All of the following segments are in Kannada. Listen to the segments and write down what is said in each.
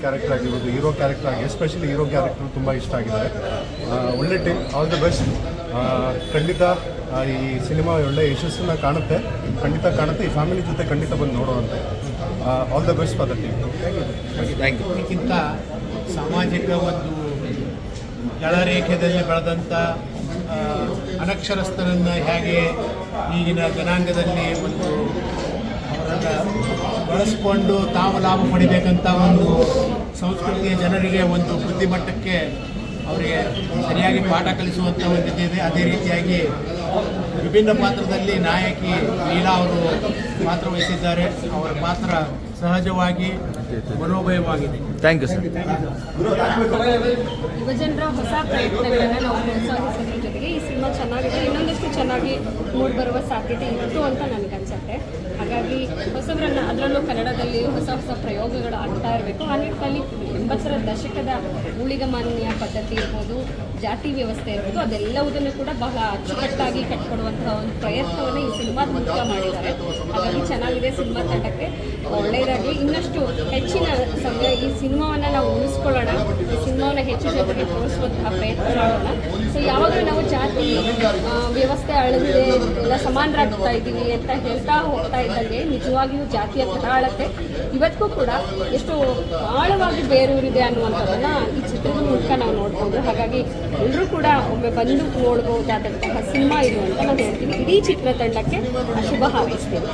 ಕ್ಯಾರೆಕ್ಟರ್ ಆಗಿರ್ಬೋದು, ಹೀರೋ ಕ್ಯಾರೆಕ್ಟರ್ ಆಗಿ ಎಸ್ಪೆಷಲಿ ಹೀರೋ ಕ್ಯಾರೆಕ್ಟರ್ ತುಂಬ ಇಷ್ಟ ಆಗಿದ್ದಾರೆ. ಒಳ್ಳೆ ಟೀಮ್, ಆಲ್ ದಿ ಬೆಸ್ಟ್. ಖಂಡಿತ ಈ ಸಿನಿಮಾ ಒಳ್ಳೆ ಯಶಸ್ಸನ್ನು ಕಾಣುತ್ತೆ, ಈ ಫ್ಯಾಮಿಲಿ ಜೊತೆ ಖಂಡಿತ ಬಂದು ನೋಡುವಂತೆ. All the best for the team. Thank you. ಇದಕ್ಕಿಂತ ಸಾಮಾಜಿಕ ಒಂದು ಜಳರೇಖೆಯಲ್ಲಿ ಬೆಳೆದಂಥ ಅನಕ್ಷರಸ್ಥರನ್ನು ಹೇಗೆ ಈಗಿನ ಜನಾಂಗದಲ್ಲಿ ಒಂದು ಅವರನ್ನು ಬಳಸಿಕೊಂಡು ತಾವು ಲಾಭ ಪಡಿಬೇಕಂತ ಒಂದು ಸಂಸ್ಕೃತಿಯ ಜನರಿಗೆ ಒಂದು ಬುದ್ಧಿಮಟ್ಟಕ್ಕೆ ಅವರಿಗೆ ಸರಿಯಾಗಿ ಪಾಠ ಕಲಿಸುವಂಥ ಒಂದು ಇದೆ. ಅದೇ ರೀತಿಯಾಗಿ ವಿಭಿನ್ನ ಪಾತ್ರದಲ್ಲಿ ನಾಯಕಿ ಲೀಲಾ ಅವರು ಪಾತ್ರ ವಹಿಸಿದ್ದಾರೆ. ಅವರ ಪಾತ್ರ ಸಹಜವಾಗಿ ಮನೋಭಯವಾಗಿದೆ. Thank you sir. ಯುವಜನರ ಹೊಸ ಪ್ರಯತ್ನಗಳನ್ನು ನಾವು ಪ್ರೋತ್ಸಾಹಿಸೋದ್ರ ಜೊತೆಗೆ ಈ ಸಿನಿಮಾ ಚೆನ್ನಾಗಿದೆ, ಇನ್ನೊಂದಷ್ಟು ಚೆನ್ನಾಗಿ ಮೂಡಿಬರುವ ಸಾಧ್ಯತೆ ಇತ್ತು ಅಂತ ನನಗನ್ಸುತ್ತೆ. ಹಾಗಾಗಿ ಹೊಸಬರನ್ನು, ಅದರಲ್ಲೂ ಕನ್ನಡದಲ್ಲಿ ಹೊಸ ಪ್ರಯೋಗಗಳು ಆಗ್ತಾ ಇರಬೇಕು. ಆ ನಿಟ್ಟಿನಲ್ಲಿ 80ರ ದಶಕದ ಊಳಿಗಮಾನ್ಯ ಪದ್ಧತಿ ಇರ್ಬೋದು, ಜಾತಿ ವ್ಯವಸ್ಥೆ ಇರ್ಬೋದು, ಅದೆಲ್ಲವುದನ್ನು ಕೂಡ ಬಹಳ ಅಚ್ಚುಕಟ್ಟಾಗಿ ಕಟ್ಕೊಡುವಂತಹ ಒಂದು ಪ್ರಯತ್ನವನ್ನು ಈ ಸಿನಿಮಾದ ಮೂಲಕ ಮಾಡಿದ್ದಾರೆ. ಹಾಗಾಗಿ ಚೆನ್ನಾಗಿದೆ. ಸಿನಿಮಾ ತಂಡಕ್ಕೆ ಒಳ್ಳೆಯದಾಗಿ ಇನ್ನಷ್ಟು ಹೆಚ್ಚಿನ ಸಮಯ ಈ ಸಿನಿಮಾವನ್ನು ನಾವು ಉಳಿಸ್ಕೊಳ್ಳೋಣ, ಈ ಸಿನಿಮಾವನ್ನು ಹೆಚ್ಚು ಜನರಿಗೆ ತೋರಿಸುವಂತಹ ಪ್ರಯತ್ನ ಮಾಡೋಣ. ಸೊ ಯಾವಾಗಲೂ ನಾವು ಜಾತಿ ವ್ಯವಸ್ಥೆ ಅಳದಿದೆ, ಎಲ್ಲ ಸಮಾನರಾಗ್ತಾ ಇದ್ದೀವಿ ಅಂತ ಹೇಳ್ತಾ ಹೋಗ್ತಾ ಇದ್ದಂಗೆ ನಿಜವಾಗಿಯೂ ಜಾತಿಯ ಕರಾಳತೆ ಇವತ್ತಿಗೂ ಕೂಡ ಎಷ್ಟು ಆಳವಾಗಿ ಬೇರೂರಿದೆ ಅನ್ನುವಂಥದ್ದನ್ನು ಈ ಚಿತ್ರದ ಮೂಲಕ ನಾವು ನೋಡ್ಬೋದು. ಹಾಗಾಗಿ ಎಲ್ಲರೂ ಕೂಡ ಒಮ್ಮೆ ಬಂದು ನೋಡ್ಬೋದಾದಂತಹ ಸಿನಿಮಾ ಇದು ಅಂತ ನಾನು ಹೇಳ್ತೀನಿ. ಇಡೀ ಚಿತ್ರತಂಡಕ್ಕೆ ಶುಭ ಹಾರೈಸ್ತೀನಿ.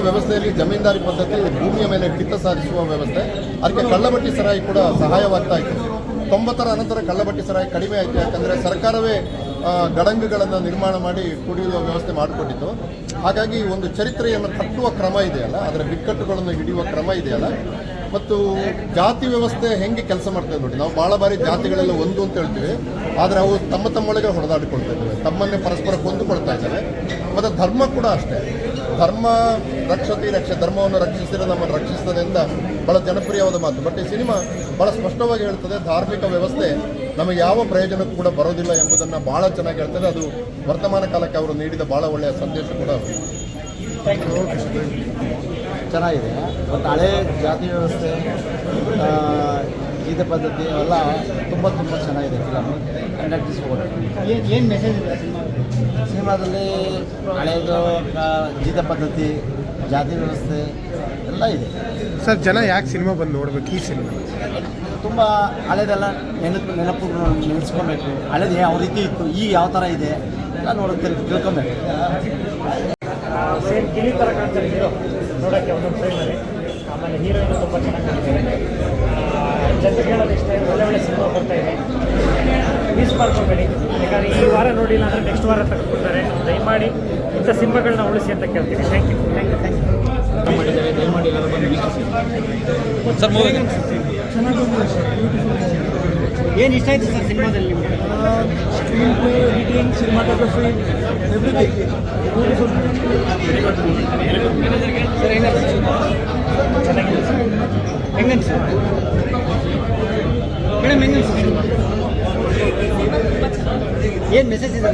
ವ್ಯವಸ್ಥೆಯಲ್ಲಿ ಜಮೀನ್ದಾರಿ ಪದ್ಧತಿ, ಭೂಮಿಯ ಮೇಲೆ ಹಿಡಿತ ಸಾಧಿಸುವ ವ್ಯವಸ್ಥೆ, ಅದಕ್ಕೆ ಕಳ್ಳಬಟ್ಟಿ ಸರಾಯಿ ಕೂಡ ಸಹಾಯವಾಗ್ತಾ ಇತ್ತು. 90ರ ಅನಂತರ ಕಳ್ಳಬಟ್ಟಿ ಸರಾಯಿ ಕಡಿಮೆ ಆಯಿತು. ಯಾಕಂದರೆ ಸರ್ಕಾರವೇ ಗಡಂಗುಗಳನ್ನು ನಿರ್ಮಾಣ ಮಾಡಿ ಕುಡಿಯುವ ವ್ಯವಸ್ಥೆ ಮಾಡಿಕೊಂಡಿತ್ತು. ಹಾಗಾಗಿ ಒಂದು ಚರಿತ್ರೆಯನ್ನು ಕಟ್ಟುವ ಕ್ರಮ ಇದೆಯಲ್ಲ, ಅದರ ಬಿಕ್ಕಟ್ಟುಗಳನ್ನು ಹಿಡಿಯುವ ಕ್ರಮ ಇದೆಯಲ್ಲ, ಮತ್ತು ಜಾತಿ ವ್ಯವಸ್ಥೆ ಹೆಂಗೆ ಕೆಲಸ ಮಾಡ್ತೇವೆ ನೋಡಿ. ನಾವು ಭಾಳ ಬಾರಿ ಜಾತಿಗಳೆಲ್ಲ ಒಂದು ಅಂತ ಹೇಳ್ತೀವಿ, ಆದರೆ ಅವು ತಮ್ಮೊಳಗೆ ಹೊಡೆದಾಡಿಕೊಳ್ತಾ ಇದ್ದಾವೆ, ತಮ್ಮನ್ನೇ ಪರಸ್ಪರ ಕೊಂದುಕೊಳ್ತಾ ಇದ್ದಾವೆ. ಮತ್ತು ಧರ್ಮ ಕೂಡ ಅಷ್ಟೇ. ಧರ್ಮ ಧರ್ಮವನ್ನು ರಕ್ಷಿಸಿದರೆ ನಮ್ಮನ್ನು ರಕ್ಷಿಸ್ತದೆ ಅಂತ ಭಾಳ ಜನಪ್ರಿಯವಾದ ಮಾತು. ಬಟ್ ಈ ಸಿನಿಮಾ ಭಾಳ ಸ್ಪಷ್ಟವಾಗಿ ಹೇಳ್ತದೆ, ಧಾರ್ಮಿಕ ವ್ಯವಸ್ಥೆ ನಮಗೆ ಯಾವ ಪ್ರಯೋಜನಕ್ಕೂ ಕೂಡ ಬರೋದಿಲ್ಲ ಎಂಬುದನ್ನು ಭಾಳ ಚೆನ್ನಾಗಿ ಹೇಳ್ತದೆ. ಅದು ವರ್ತಮಾನ ಕಾಲಕ್ಕೆ ಅವರು ನೀಡಿದ ಭಾಳ ಒಳ್ಳೆಯ ಸಂದೇಶ ಕೂಡ. ಚೆನ್ನಾಗಿದೆ. ಮತ್ತು ಹಳೆ ಜಾತಿ ವ್ಯವಸ್ಥೆ, ಗೀತೆ ಪದ್ಧತಿ ಅವೆಲ್ಲ ತುಂಬ ಚೆನ್ನಾಗಿದೆ. ಫಿಲಮ್ 100 ಏನು ಮೆಸೇಜ್ ಇದೆ ಸಿನಿಮಾದಲ್ಲಿ? ಹಳೆಯದು ಗೀತೆ ಪದ್ಧತಿ, ಜಾತಿ ವ್ಯವಸ್ಥೆ ಎಲ್ಲ ಇದೆ ಸರ್. ಜನ ಯಾಕೆ ಸಿನಿಮಾ ಬಂದು ನೋಡ್ಬೇಕು? ಈ ಸಿನಿಮಾ ತುಂಬ ಹಳೆದೆಲ್ಲ ನೆನೆಸ್ಕೊಬೇಕು. ಹಳೆದು ಯಾವ ರೀತಿ ಇತ್ತು, ಈಗ ಯಾವ ಥರ ಇದೆ ಎಲ್ಲ ನೋಡೋಕ್ಕೆ ತಿಳ್ಕೊಬೇಕು. ಸೇಮ್ ಗಿಲಿ ಥರ ಕಾಣ್ತಾರೆ ಹೀರೋ ನೋಡೋಕ್ಕೆ ಒಂದೊಂದು ಸೈಡಲ್ಲಿ. ಆಮೇಲೆ ಹೀರೋಯಿನ್ ತುಂಬ ಚೆನ್ನಾಗಿ ಕಾಣ್ತಾರೆ. ಜನರಿಗೆ ಹೇಳೋದು ಇಷ್ಟ, ಒಳ್ಳೆ ಸಿನಿಮಾ ಬರ್ತಾ ಇದೆ, ಮಿಸ್ ಮಾಡ್ಕೊಬೇಡಿ. ಯಾಕಂದರೆ ಈ ವಾರ ನೋಡಿಲ್ಲ ಅಂದರೆ ನೆಕ್ಸ್ಟ್ ವಾರ ತಗೊಂಡ್ಬಿಡ್ತಾರೆ. ದಯಮಾಡಿ ಇಂಥ ಸಿನಿಮಾಗಳನ್ನ ಉಳಿಸಿ ಅಂತ ಕೇಳ್ತೀನಿ. Thank you. ಮಾಡಿದ್ದಾರೆ, ದಯಮಾಡಿ ಎಲ್ಲರೂ ಬಂದು ಏನು ಇಷ್ಟ ಆಯಿತು ಸರ್ ಸಿನಿಮಾದಲ್ಲಿ ನಿಮಗೆ? Screen play, editing, cinematography, everything beautiful. ಚೆನ್ನಾಗಿದೆ ಸರ್. ಹೆಂಗನ್ಸ ಮೇಡಮ್, ಹೆಂಗನ್ಸ? ಏನು ಮೆಸೇಜ್ ಇದೆ?